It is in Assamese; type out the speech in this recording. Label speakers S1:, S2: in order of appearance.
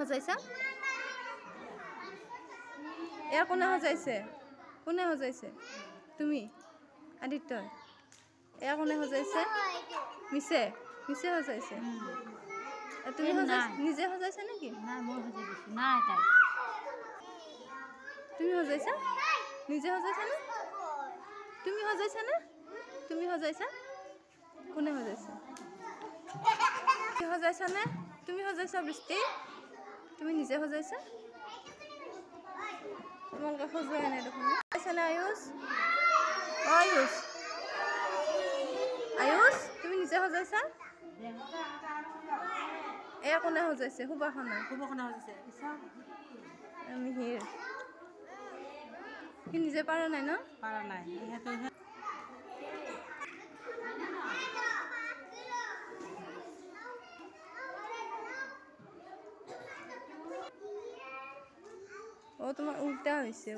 S1: সজাইছা এয়া কোনে সজাইছে তুমি আদিত্য এয়া কোনে সজাইছে মিছে সজাইছে তুমি নিজে সজাইছা নেকি তুমি সজাইছা নিজে সজাইছা নে তুমি সজাইছা কোনে সজাইছে সজাইছা নে তুমি সজাইছা বৃষ্টি তুমি নিজে সজাইছা তোমালোকে সজোৱাই নাই দেখোন সজাইছা নে আয়ুষ তুমি নিজে সজাইছা এয়া কোনে সজাইছে সুবাসনা সজাইছে মিহিৰ সি নিজে পাৰা নাই ন তোমাৰ উল্টা হৈছে